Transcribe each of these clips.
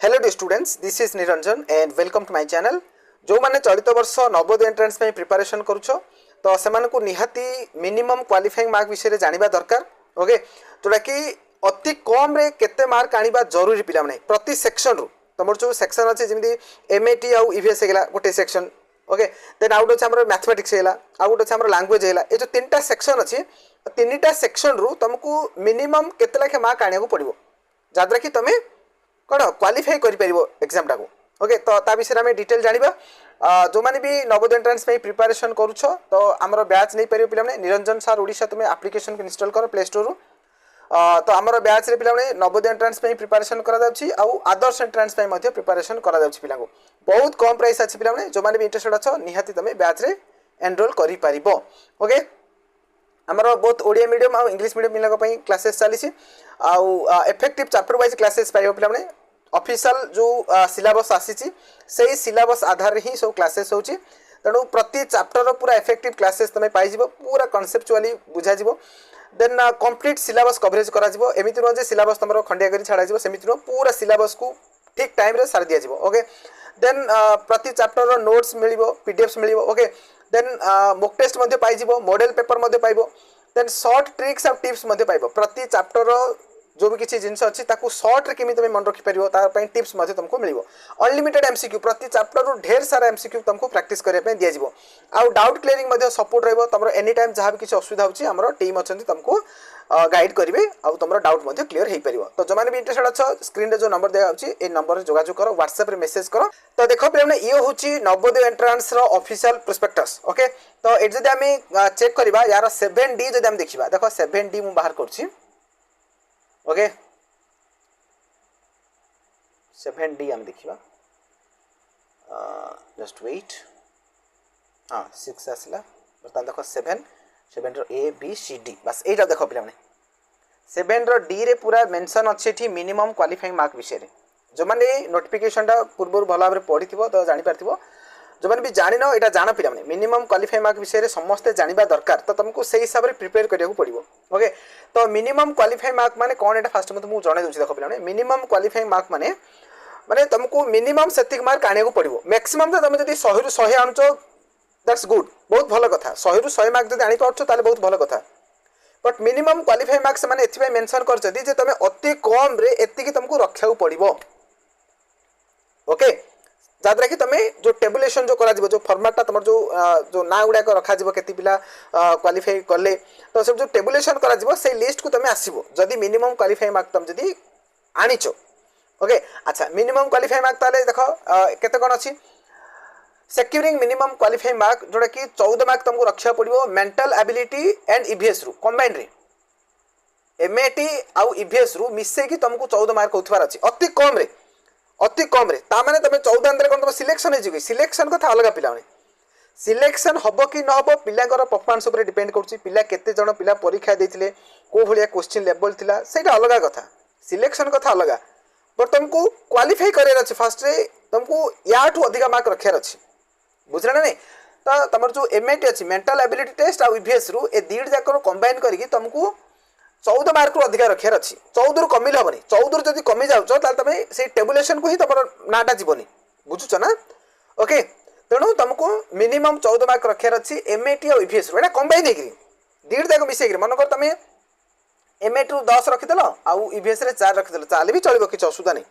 Hello dear students, this is Niranjan and welcome to my channel. जो माने चलित वर्ष नवोदय एंट्रेंस में प्रिपरेशन करूछ तो सेमान को निहाती मिनिमम क्वालिफाइंग मार्क विषय जानिबा दरकार। ओके, जोटा कि अति कम रे केते मार्क आनिबा जरूरी पिला माने प्रति सेक्शन रू तमर जो सेक्शन अछि जेमि एमएटी आ ईवीएस हेला गोटे सेक्शन। ओके, देन आउट अछि हमर मैथमेटिक्स हेला आउट गोटे अछि हमर लैंग्वेज हेला। ए जो तीनटा सेक्शन अछि तीनटा सेक्शन रू तुमको मिनिमम केते लाखे मार्क आनिया को पड़िबो जाद्रा कि तमे कौन क्वालिफाई एग्जाम टाक। ओके, तो ता विषय में डिटेल जाना जो मैंने भी नवोदय एंट्रेंस में प्रिपरेशन करुछ तो आमर बैच नहीं पारे पे निरंजन सार ओडिशा तुम्हें एप्लिकेशन इंस्टॉल कर प्ले स्टोर तो आमर बैच रे पे नवोदय एंट्रेंस में प्रिपरेशन आदर्श एंट्रेंस में प्रिपरेशन पिला बहुत कम प्राइस अच्छी पे जो मैंने भी इंटरेस्टेड अच्छो निहाती तुम बैच रे एनरोल कर पार। ओके, आमर बहुत ओडिया मीडियम और इंग्लिश मीडियम पिला क्लासेस चली एफेक्टिव चैप्टर वाइज क्लासेस पाइबो पे ऑफिशियल जो सिलेबस आसी से सिलेबस आधार ही सब क्लासेस होची। तेणु प्रति चैप्टर पूरा इफेक्टिव क्लासेस तुम पाई पूरा कॉन्सेप्चुअली बुझा देन कंप्लीट सिलेबस कवरेज करा एमती नुह सिलेबस तुम खंडिया कर छाड़ा सेमती नुह पूरा सिलेबस को ठीक टाइम रे सार दिया। ओके, देन प्रति चैप्टर नोट्स मिल पीडीएफ्स मिल। ओके, देन मॉक टेस्ट पाई मॉडल पेपर पाइबो। देन शॉर्ट ट्रिक्स और टिप्स पाइबो प्रति चैप्टर जो भी किसी जिनस अच्छी शॉर्ट रे केमी तुम मन रखिपर तार टिप्स तुमको मिल। अनलिमिटेड एमसीक्यू प्रति चैप्टर ढेर सारा एमसीक्यू तुमको प्रैक्टिस करने दिज्व आउ डाउट क्लियरिंग सपोर्ट रही तुम एनी टाइम जहाँ भी किसी असुविधा होची हमर टीम अच्छा तुमको गाइड करेंगे आउ तुम डाउट क्लियर हो पार। तो जो मैंने भी इंटरेस्टेड अच्छा स्क्रीन रे जो नंबर दिया नंबर जोगाजोग कर व्हाट्सएप रे मेसेज कर। तो देख पे ये हूँ Navodaya entrance official prospectus. Okay, तो ये जब आम चेक करवा यार 7D जब आम देखा देख 7D मुझे बाहर कर। ओके, 7D आम देखा जस्ट वेट। हाँ 6 आसला बर्तमान देख 7 ए बी सी डी बस यही देख पे 7 डी रे पूरा मेंशन अच्छे मिनिमम क्वालिफाइंग मार्क विषय जो मैंने नोटिफिकेशन पूर्व भल भाव पढ़ी तो जापर जो मैंने भी जान यहाँ जान पे मिनिमम क्वालिफाइंग मार्क विषय समस्ते जानवा दरकार तो तुमको से हिसाब से प्रिपेयर करा पड़ो। ओके, तो मिनिमम क्वालिफाइंग मार्क माने कौन एटा फास्ट तुमको जन दूसरी देख पे मिनिमम क्वालिफाइंग मार्क माने माने तुमको मिनिमम से मार्क आने को पड़ो। मैक्सिमम तो तुम जब 100 रू 100 आणुच दैट्स गुड बहुत भल कथा 100 रू 100 मार्क जब आनीपार बहुत भल कथा। बट मिनिमम क्वालिफाइंग मार्क से एथि मेंशन कर तुम अति कम रे एति तुमको रखा पड़ो। ओके, जहाँद्वारा कि तुम्हें जो टेबुलेशन जो करा जो फॉर्मेटा तुम जो ना गुड़ाक रखा केते पिला क्वालिफाई कले तो सब जो टेबुलेशन करा से लिस्ट को तुम्हें आसो जदि मिनिमम क्वालिफाई मार्क तुम जदि आनीच। ओके, अच्छा मिनिमम क्वालिफाई मार्क ताले देख केते कौन अच्छी सिक्योरिंग मिनिमम क्वालिफाई मार्क जोटा कि 14 मार्क तुमको रखा पड़ो मेंटल एबिलिटी एंड ईवीएस रू कंबाइन रे एमएटी आउ ईवीएस रू मिसे कि तुमको 14 मार्क होथवार अछि अति कम रे तामाने तमे 14 अंदर कोन तुम सिलेक्शन हे सिलेक्शन कथा अलग पिला सिलेक्शन हम कि न हम पिलांकर परफॉर्मेंस ऊपर डिपेंड करूची पिला केते जण पिला परीक्षा देथिले को भलिया क्वेश्चन लेवल थिला सेटा अलग कथा सिलेक्शन कथा अलग। बट तुमको क्वालिफाई करियर अछि फर्स्ट रे तुमको याठू अधिक मार्क रखियार अछि बुझला ना नहीं। तो तुम जो एमएटी अच्छी मेंटल एबिलिटी टेस्ट और ईवीएस रू ए दीड जाक कंबाइन करके तुमको 14 मार्क रू अधिक रखार अच्छी 14 रू कमिले हेनी 14 रू जब कमी जाऊच तुम से टेबुलेशन को ही तुम नाटा जीवनी बुझुच ना। ओके, तेणु तुमको मिनिमम 14 मार्क रखार अच्छी एमएटी और ईवीएस रू कंबाइन होगी दीड जाक मिसेक मनकर तुम एमएटी रू 10 रखिदेल आउ ईवीएस रे 4 रखिदेल ताले भी चलो किसी असुविधा नहीं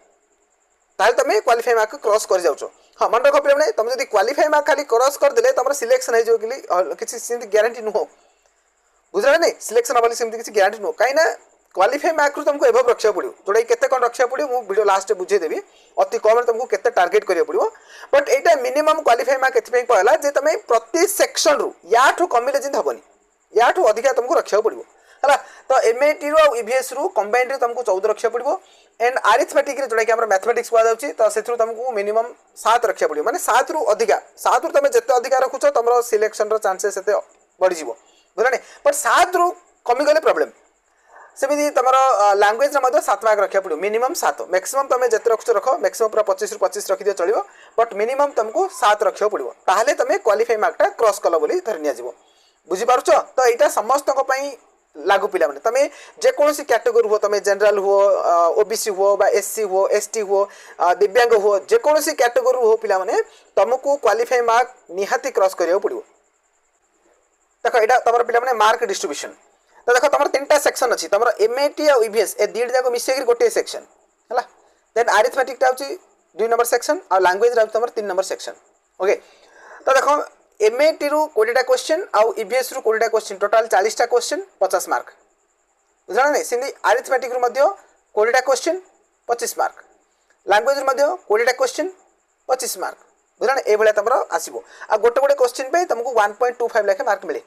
ताले तुम क्वालिफाई मार्क क्रॉस कर जाऊच। हाँ मन रख पे तुम जब क्वालिफाई मार्क खाली क्रॉस करदे तुम सिलेक्शन हो किसी ग्यारंटी नुह बुझला नहीं सिलेक्शन हम सेमती किसी ग्यारंटी नुह कहीं क्वालिफाई मार्क रू तुमको एभव रखा पड़ो जोटा केते कौन रखा पड़ो मुझे वीडियो लास्ट बुझेदेवी अति कम तुमको केते टार्गेट करा पड़ो। बट यहाँ मिनिमम क्वालिफाई मार्क एथि कहला जे तुम प्रति सेक्शन रू याठू कमिले जिन हेनी याठू अधिका तुमको रखा पड़ो है। तो एमएटी रू ईवीएस रू कंबाइन रे तुमको 14 रखा पड़ो एंड आरिथमेटिक जोटा कि मैथमेटिक्स कहुच्छे तो से तुमको मिनिमम 7 रखा पड़ो माने 7 रू अधिका 7 रू तुम जिते अधिका रखुच तुम सिलेक्शन चांसेस से बढ़ी बुझा नहीं। बट 7 रू कमिगले प्रोब्लेम सेमती तुम लैंग्वेज 7 मार्क रखा पड़ो मिनिमम 7 मैक्सिमम तुम जिते रखुच रख मैक्सिमम पूरा 25 रू 25 रखिदे चलो बट मिनिमम तुमको 7 रखा पड़ो ताहले तुम क्वालिफाई मार्कटा क्रॉस कल बोली धरी नि बुझीपार। तो यहाँ समस्त लागू पिला माने तमे जेकोसी कैटेगरी हो तमे जनरल हो ओबीसी हो बा एससी हो एसटी हो दिव्यांग हो जेकोसी कैटेगरी हो पिला माने तुमको क्वालिफाई मार्क निहाती क्रॉस करियो पड़ियो देखो एटा तमर पिला माने मार्क डिस्ट्रीब्यूशन तो देखो तमर तीनटा सेक्शन अछि तमर एमएटी और ईवीएस ए दीड जाको मिसे के गोटे सेक्शन हला देन अरिथमेटिक टा अछि 2 नंबर सेक्शन और लैंग्वेज रा तमर 3 नंबर सेक्शन ओके तो देखो एमएटी रु 20टा क्वेश्चन और ईवीएस रु 20टा क्वेश्चन टोटल 40टा क्वेश्चन 50 मार्क बुझला नै सिंधी अरिथमेटिक रु मध्ये 20टा क्वेश्चन 25 मार्क लैंग्वेज रु मध्ये 20टा क्वेश्चन 25 मार्क बुझला नै ए भले तमरो आसीबो आ गोटे गोटे क्वेश्चन पे तुमको 1.25 लाख मार्क मिले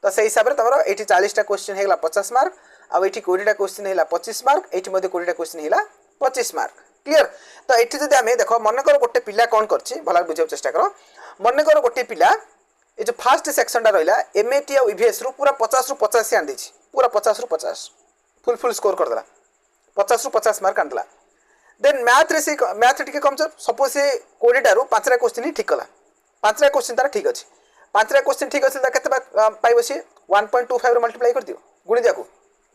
तो से हिसाब रे तमरो एठी 40टा क्वेश्चन हेला 50 मार्क आ एठी 20टा क्वेश्चन हेला 25 मार्क एठी मध्ये 20टा क्वेश्चन हेला 25 मार्क क्लियर तो एठी जदि हमें देखो मन कर गोटे पिला कोन करछि भला बुझियो चेष्टा करो मन कर गोटे पिला ए जो फर्स्ट सेक्शन टा रहला एमएटी और ईवीएस रु पूरा 50 रु 50 आन देछि पूरा 50 रु 50 फुल स्कोर कर देला 50 रु 50 मार्क आनला देन मैथ रे से मैथ टिके कम सपोज से 20 टा रु 5टा क्वेश्चन ही ठीक कला 5टा क्वेश्चन तार ठीक अछि 5टा क्वेश्चन ठीक अछि त केते पाइबो से 1.25 रे मल्टीप्लाई कर दियो गुणी दियाको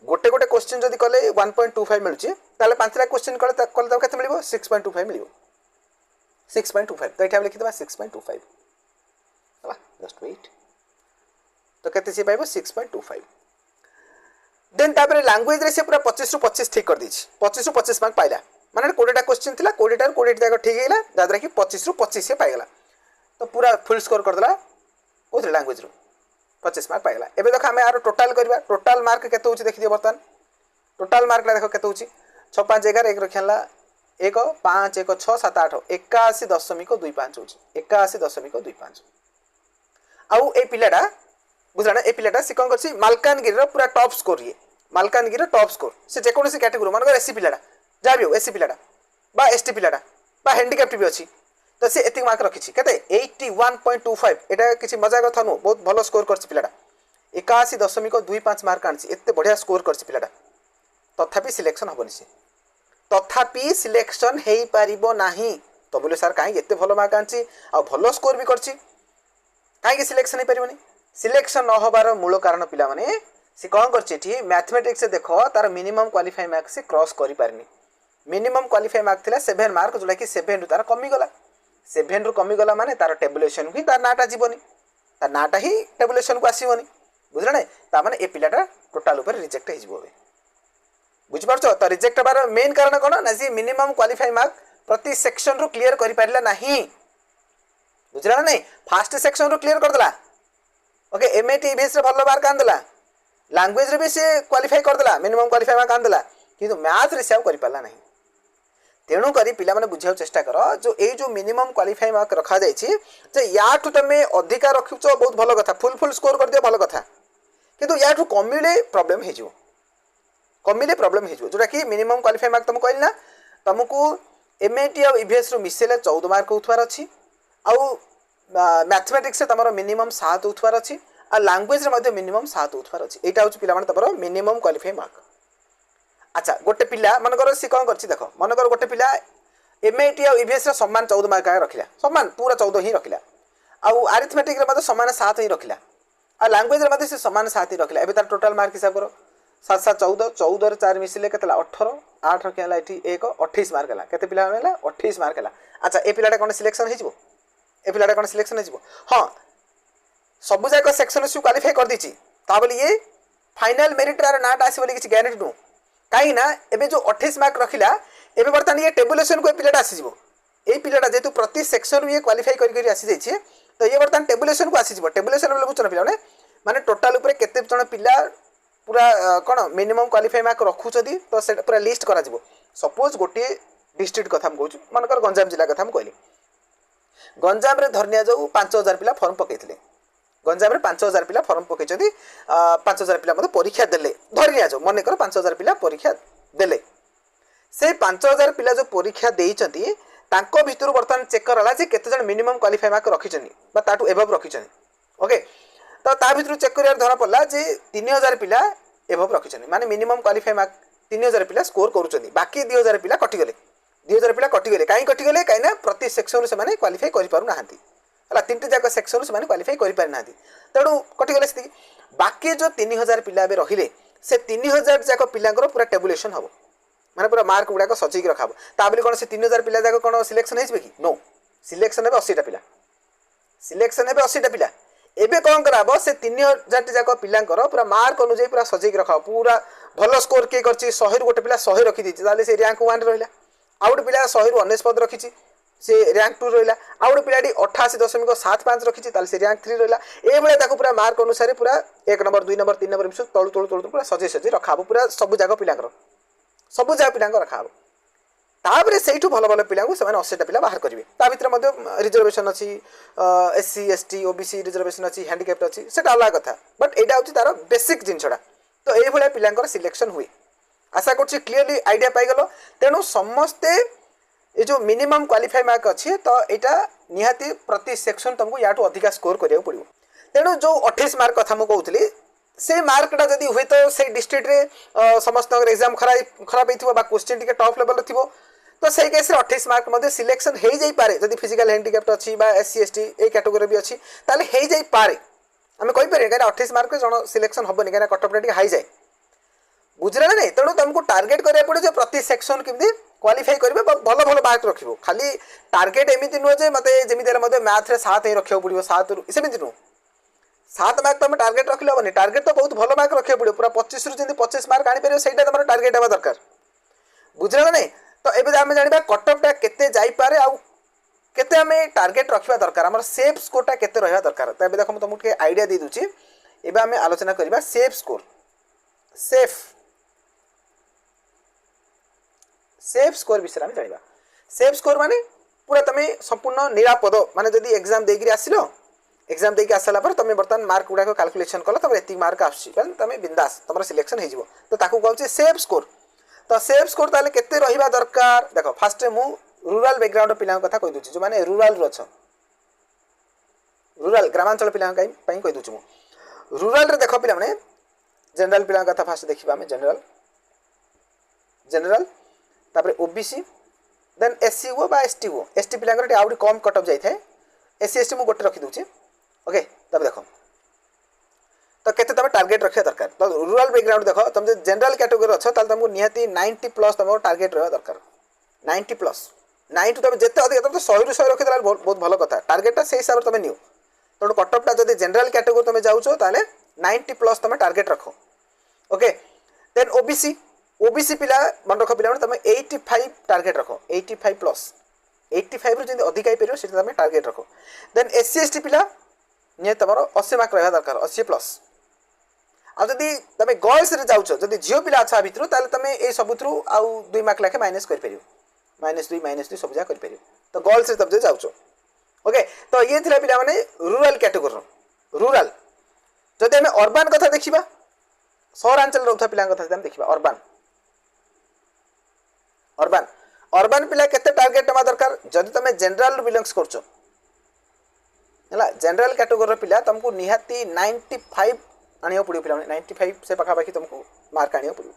गोटे गोटे क्वेश्चन जदि कले 1.25 मिलुछि ताले 5टा क्वेश्चन कले त केते मिलिबो 6.25 मिलिबो 6.25 तो एटा हम लिखि देबा 6.25 हला जस्ट वेट तो केते से पाइबो 6.25 देन तापर लैंग्वेज रे से पूरा 25 रु 25 ठीक कर दिछि 25 रु 25 मार्क पाइला माने 20टा क्वेश्चन थिला 20टा 20 जाक ठीक हेला दादरा कि 25 रु 25 से पाइगला तो पूरा फुल स्कोर कर देला ओथरे लैंग्वेज रु 25 मार्क पाइगला एबे देखो हमें आरो टोटल करबा टोटल मार्क केते होछि देखि दियो बर्तन टोटल मार्क ला देखो केते होछि 6 5 11 1 रखला 1 5 1 6 7 8 81.25 होछि 81.25 आउ ए पिलाडा बुझाना ए पिलाडा से कोन करछि मालकानगिरी रो पूरा टॉप स्कोर ये मालकानगिरी रो टॉप स्कोर से जे कोनसी कैटेगरी मन एससी पिलाडा जाबी हो एससी पिलाडा बा एसटी पिलाडा बा हैंडीकैप्ट भी अछि तो से एतिक मार्क रखिछि केते 81.25 एटा किछि मजा कथा नु बहुत भलो स्कोर करछि पिलाडा 81.25 मार्क आनछि एते बढ़िया स्कोर करछि पिलाडा तथापि सिलेक्शन हबनि से तथापि सिलेक्शन हेई पारिबो नाही तो बोले सर काहे एते भलो मार्क आनछि आ भलो स्कोर भी करछि काहे सिलेक्शन हेई पारिबोनी सिलेक्शन न होबार मूल कारण पिला माने से कौन करछि मैथमेटिक्स से देखो तार मिनिमम क्वालिफाई मार्क से क्रॉस करि पारनी मिनिमम क्वालिफाई मार्क थिला 7 मार्क जोला कि 7 रु तार कमी गला 7 रु कमी गला माने तार टेबुलेशन ही तार नाटा जीवनी तार नाटा ही टेबुलेशन को आसीबनी बुझला नै ता माने ए पिलाटा टोटल ऊपर रिजेक्ट हे जीवो बुझ पारछो तो रिजेक्ट बार मेन कारण कोन ना जे मिनिमम क्वालिफाई मार्क प्रति सेक्शन रु क्लियर करि पारला नाही बुझला नै फर्स्ट सेक्शन रु क्लियर कर देला ओके एमएटी ईवीएस रे भलो मार्क आन देला लैंग्वेज रे भी से क्वालिफाई कर देला मिनिमम क्वालिफाई मार्क आन देला किंतु मैथ रे से करि पारला नाही तेणु करी पिला माने बुझाउ चेष्टा करो जो ए जो मिनिमम क्वालिफाई मार्क रखा जाय छी जे याठु तमे अधिका रखिछो बहुत भलो कथा फुल स्कोर कर दियो भलो कथा किंतु याठु कमिले प्रॉब्लम हे जो जोटा कि मिनिमम क्वालिफाई मार्क तुम कहली ना तुमको एमएटी और ईवीएस रो मिसेले 14 मार्क उठवार अछि आउ मैथमेटिक्स से तमरो मिनिमम 7 उठवार अछि आ लैंग्वेज रे मध्ये मिनिमम 7 उठवार अछि एटा होछि पिला माने तमरो मिनिमम क्वालिफाई मार्क अच्छा गोटे पिला मन कर सी कौन करछि देखो मन कर गोटे पिला एमएटी और ईवीएस रे समान 14 मार्क रखिला समान पूरा 14 ही रखिला आउ अरिथमेटिक रे मध्ये समान 7 ही रखिला आ लैंग्वेज रे मध्ये से समान 7 ही रखिला एबे तार टोटल मार्क हिसाब करो 7 7 14 14 रे 4 मिसिले केतला 18 8 रखिला एठी 1 28 मार्क हला केते पिला हला 28 मार्क हला अच्छा ए पिलाटा कोन सिलेक्शन हे जिवो ए पिलाटा कोन सिलेक्शन हे जिवो हां सब जाक सेक्शन से क्वालीफाई कर दिछि ता बोली ये फाइनल मेरिट रा नाट आसी बोली किछि गारंटी नु काई ना एबे जो 28 मार्क रखिला एबे बर्तन ये टेबुलेशन को पिलाटा आसी जिवो ए पिलाटा जेतु प्रति सेक्शन ये क्वालीफाई करि आसी जाय छी तो ये बर्तन टेबुलेशन को आसी जिवो टेबुलेशन बोले बुझन पिला माने टोटल ऊपर केते जण पिला पूरा कोन मिनिमम क्वालीफाई मार्क रखुचदी तो से पूरा लिस्ट करा जिवो सपोज गोटे डिस्ट्रिक्ट कथा हम कहू मानकर गंजाम जिला कथा हम कहली गंजाम रे धरनिया जाऊ 5000 पिला फॉर्म पकेइथिले गंजाम रे 5000 पिला फॉर्म पकेइचदी 5000 पिला मते परीक्षा देले धरनिया जाऊ माने कर 5000 पिला परीक्षा देले से 5000 पिला जो परीक्षा देइचंती तांको भितरु वर्तमान चेक करला जे केते जण मिनिमम क्वालीफाई मार्क रखिचनी बा ताटू एबव रखिचनी ओके तो ता भितरु चेक करियार धरा पड़ला जे 3000 पिला एबव रखिचनी माने मिनिमम क्वालीफाई मार्क 3000 पिला स्कोर करूचनी बाकी 2000 पिला कटि गले 2000 पिला कटि गले काई कटि गले काई ना प्रति सेक्शन से माने क्वालीफाई करि पारु नाहंती हला तीनटी जाक सेक्शन से माने क्वालीफाई करि पारि नाहंती तडू कटि गले स्थिति बाकी जो 3000 पिला बे रहिले से 3000 जाक पिलांकर पूरा टेबुलेशन हम माने पूरा मार्क गुड़ाक सजेक रखा ता बोली कौन से 3000 पिला जाक कौन सिलेक्शन हो कि नो सिलेक्शन हे 80टा पिला सिलेक्शन हे 80टा पिला एबे कौन कराबो से 3000 जाक पिलांकर पूरा मार्क अनुଯାयी पूरा सजेक रखा पूरा भल स्कोर किए कर 100 गोटे पिला 100 रखी दी से रैंक 1 रहा आउ गोटे पिला 100 19 रखी से रैंक 2 रहा आउ गोटे पिलाटी 88.75 रखी से रैंक 3 रहा ये पूरा मार्क अनुसार पूरा 1 नंबर 2 नंबर 3 नंबर तलु तलु तलु पूरा सजे सजे रखा पूरा सब जाक पिला रखा तापर से भल भल पिला 80टा पिला बाहर करेंगे ता भर रिजर्वेशन अच्छी SC ST OBC रिजर्वेशन अच्छी हैंडिकैप्ट अच्छी से अलग कथा बट यहाँ हूँ तार बेसिक जिनसा तो ये पिला सिलेक्शन हुए आशा कर क्लीयरली आइडिया पाइगल तेणु समस्ते ये जो मिनिमम क्वालिफाई मार्क अच्छी तो यहाँ निहाती प्रति सेक्शन तुमको या अधिका स्कोर करा पड़ो तेणु जो 28 मार्क कथा मुझे कहती से मार्कटा जदि हुए तो से डिस्ट्रिक्ट रे समस्त एग्जाम खराब होता क्वेश्चन टी टफ लेवल थी तो से केस 28 मार्क मध्य सिलेक्शन हो जाए जदि फिजिकल हैंडिकैप्ट अच्छी SC ST ए कैटेगोरी भी अच्छी ताले हो जाए आम कहीपर कहीं 28 मार्क जन सिलेक्शन हेनी कहीं कटअप टी हाई जाए बुझे ना नहीं तेणु तुमको टार्गेट करा पड़े प्रति सेक्शन केमती क्वालिफाई करेंगे भल भल मार्क रख खाली टार्गेट एमती नुह जे मत जमी मैथ रे 7 रखा पड़ो 7 सेमती नुह 7 मार्क तुम टार्गेट रखिले हेनी टार्गेट तो बहुत भल मार्क रखा पड़ो पूरा 25 रु 25 मार्क आनीपर से तुम टार्गेट हवा दरकार बुझे ना नहीं तो ये आम जाना कटअपटा केते जाइपारे आउ केते आम टार्गेट रखा दरकार आम सेफ स्कोरटा केते रहा दरकार तो ये देख मुझे तुमको आइडिया दे दूची एबे आम आलोचना करबा सेफ स्कोर सेफ स्कोर विषय आम जाना सेफ स्कोर माने पूरा तुम संपूर्ण निरापद माने जदि एग्जाम देकी आसिलो एग्जाम देकी आसला पर तुम बर्तमान मार्क गुड़ाक कैलकुलेशन कल तुम एति मार्क आसुम तुम बिंदास तुम सिलेक्शन हो तो ताकू कहूँ सेफ स्कोर तो सेफ स्कोर ताले केते रहिबा दरकार देखो फास्ट मु रूरल बैकग्राउंड पिला कथा कहि दूची जो माने रूरल रछ रूरल ग्रामांचल पिला कहि कहि दूची मु रूरल रे देखो पिला माने जनरल पिला कथा फास्ट देखिबा हम जनरल तापर OBC देन SC हो बा ST हो ST पिला आउट कम कटअप जाई थाए SC ST मु गोटे रखि दूची ओके तब देखो तो केते तुम टार्गेट रखा दरकार तो रूरल बैकग्राउंड देखो तुम जनरल कैटेगरी अच्छो ताल तुमको निहाती 90 प्लस तुम टार्गेट रहा दरकार 90 प्लस 90 तुम जिते अधिक तुम 100 रु 100 रखिदेला बहुत भल कथा टार्गेटा से हिसाब से तुम नियो तेणु कटअपटा जब जनरल कैटेगरी तुम जाऊँ ताले 90 प्लस तुम टार्गेट रख ओके देन OBC पिला मन रख पिला तुम 85 टार्गेट रख 85 प्लस 85 रु अधिक हो पार तुम टार्गेट रख देन SC ST पिला निये तुम 80 मार्क रहा दरकार 80 प्लस आ जदि तुम गर्ल्स रे जाउछ जदि झियो पिला अच्छा भितरु ताले तुम ए सबुथरु आउ 2 मार्क लाखे माइनस कर परियो -2 सब जा कर परियो तो गर्ल्स रे तब जाउछ ओके तो ये थिला पिला माने रूरल कैटेगरी रूरल जदि हम अर्बन कथा देखिबा सहरांचल रहउथा पिला कथा हम देखिबा अर्बन पिला केते टार्गेट नमा दरकार जदि तुम जनरल बिलोंग्स करछो हला जनरल कैटेगरी पिला तुमको निहाती 95 आनियो पड़ो पिला 95 से पाखापाखि तुमको मार्क आनियो पड़ो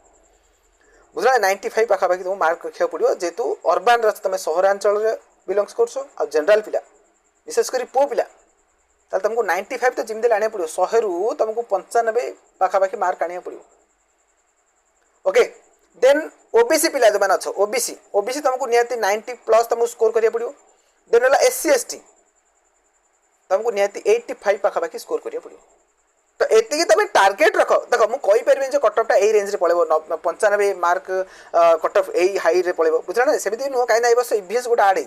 बुझला 95 पाखापाखि तुमको मार्क रखा पड़ो जेतु अर्बन रच तुम सहरांचल बिलोंग्स करछो आ जनरल पिला विशेषकर पो पिला ताल तुमको 95 तो जिमदे आनियो पड़ो 100 रु तुमको 95 पाखापाखि मार्क आनियो पड़ो ओके देन OBC पिला जो माने अच्छो OBC तुमको निहाती 90 प्लस तुमको स्कोर करिया पड़ो देन होला SC ST तुमको निहाती 85 पाखापाखि स्कोर करिया पड़ो तो एति तुम टार्गेट रख देखो मुझे कहीपर जो कटअपटा यही रेंज पड़ो 95 मार्क कटअप यही हाई रे पड़ो बुझल ना सेमती नुह कहीं वर्ष EVS गोटे आड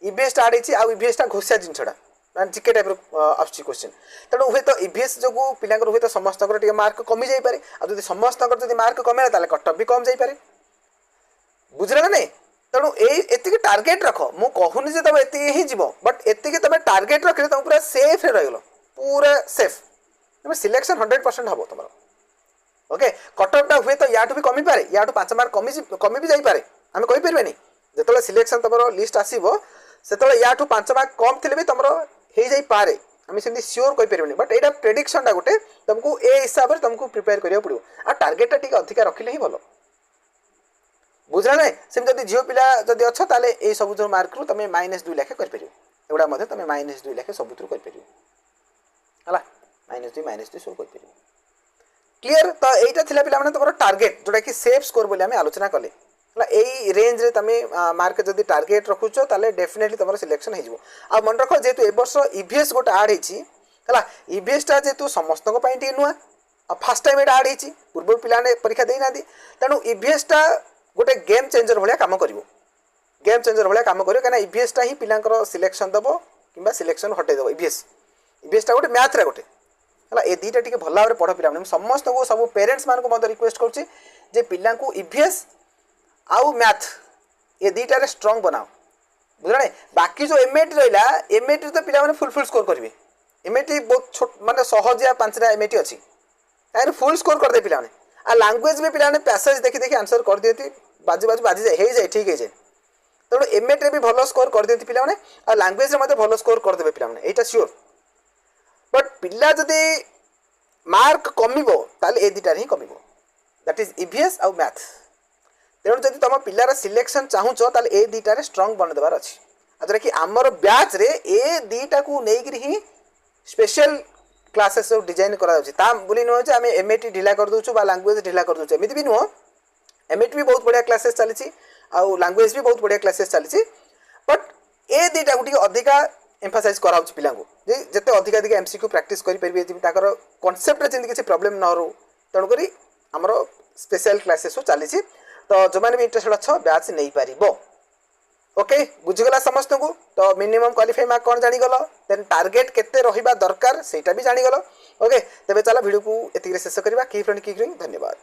EVS आड EVS घोषा जिनसा जिके टाइप आसुच्छी क्वेश्चन तेणु हुए तो EVS जो पिला हुए तो समस्त मार्क कमी जापे आदि समस्त मार्क कमे ताले कटअप भी कम जापे बुझल ना नहीं तेणु ये टार्गेट रख मु कहूनी जे तुम ये ही जीव बट ये तुम टार्गेट रखिले तुम पूरा सेफ रहीगल पूरा सेफ तुम सिलेक्शन 100% हम तुम ओके कटअपटा हुए तो या भी कमी पारे या 5 मार्क कमी भी जापे आम कहीपर जो सिलेक्शन तुम लिस्ट आसो से या 5 मार्क कम थे भी तुम हो जापे आम सेमती सियोर कहीपर बट यहाँ प्रेडिक्शनटा गोटे तुमको ए हिसाब से तुमको प्रिपेयर करा पड़ो आ टार्गेटा टी अधिका रखिले ही भल बुझला ना सेम जब झील पिला जब अच्छे ताले ये सब मार्क रू तुम -2 लाख कर एगुड़ा तुम -2 लाख सबुत है -2 -2 सब कर क्लियर तो यहीटा थिला पिला माने तुमर टार्गेट जोटा कि सेफ स्कोर बोली आमे आलोचना कले हला एई रेंज रे तमे मार्क जदी टार्गेट रखुचो ताले डेफिनेटली तुमर सिलेक्शन हे जिवो आ मन रखो जेतु ए वर्ष ईवीएस गोटे ऐड हेची हला ईवीएस ता जेतु समस्त को पई टी नुआ आ फर्स्ट टाइम एटा ऐड हेची पूर्व पिला ने परीक्षा देई नादी तनु ईवीएस ता गोटे गेम चेंजर भलिया काम करिवो गेम चेंजर भलिया काम करिवो काना ईवीएस ता ही पिलांकर सिलेक्शन दबो किबा सिलेक्शन हटे दबो ईवीएस ता गोटे मैथ रे गोटे हला ए दीटा टिके भल भाव पढ़ पिला समस्त को सब पेरेंट्स मान को रिक्वेस्ट करुच्ची जे पिला को ईवीएस आउ मैथ ये दीटा रे स्ट्रांग बनाओ बुझे बाकी जो एमएटी रहा एमएटी तो पिला फुल स्कोर करेंगे एमएटी बहुत छोट माने सहज या 5टा एमएटी अच्छी तार फुल स्कोर करदे पिला आ लैंग्वेज में पिला पैसेज देखी देखी आंसर कर दियती बाजी जाए हो जाए ठीक है तेणु एमएटी भी भल स्कोर कर दियती पिला आ लैंग्वेज में भल स्कोर करदे पिला यहाँ सियोर बट पिला जदि मार्क कमिबो ताले ए दीटार ही कमिबो दैट इज ईवीएस आउ मैथ तेणु जदि तुम पिलार सिलेक्शन चाहूच ताले ए दीटार स्ट्रांग बन देवार अच्छी जोटा कि आमर बैच रे ए दीटा को लेकिन ही स्पेशल क्लासेस सब डिजाइन करा बोली नुह आम एमएटी ढिला कर दूचु बा लैंग्वेज ढिला कर दूचु एमती भी नुह एमएटी भी बहुत बढ़िया क्लासेस चली आउ लैंग्वेज भी बहुत बढ़िया क्लासेस चली बट ए दीटा को अधिका एम्फासाइज करा पिला जिते अधिक अधिक एमसीक्यू प्रैक्टिस करेंगे कनसेप्ट जमी किसी प्रोब्लेम न रो तेणुक आमर स्पेशल क्लासेस चली तो जो मैंने भी इंटरेस्टेड अच्छ बैच नहीं पार ओके बुझीगला समस्त को तो मिनिमम क्वालिफाई मार्क कौन जानीगल देन टार्गेट केते रहिबा दरकार सेटा भी जानीगल ओके तेबे चला वीडियो को एतिक शेष करबा की फ्रेंड की धन्यवाद।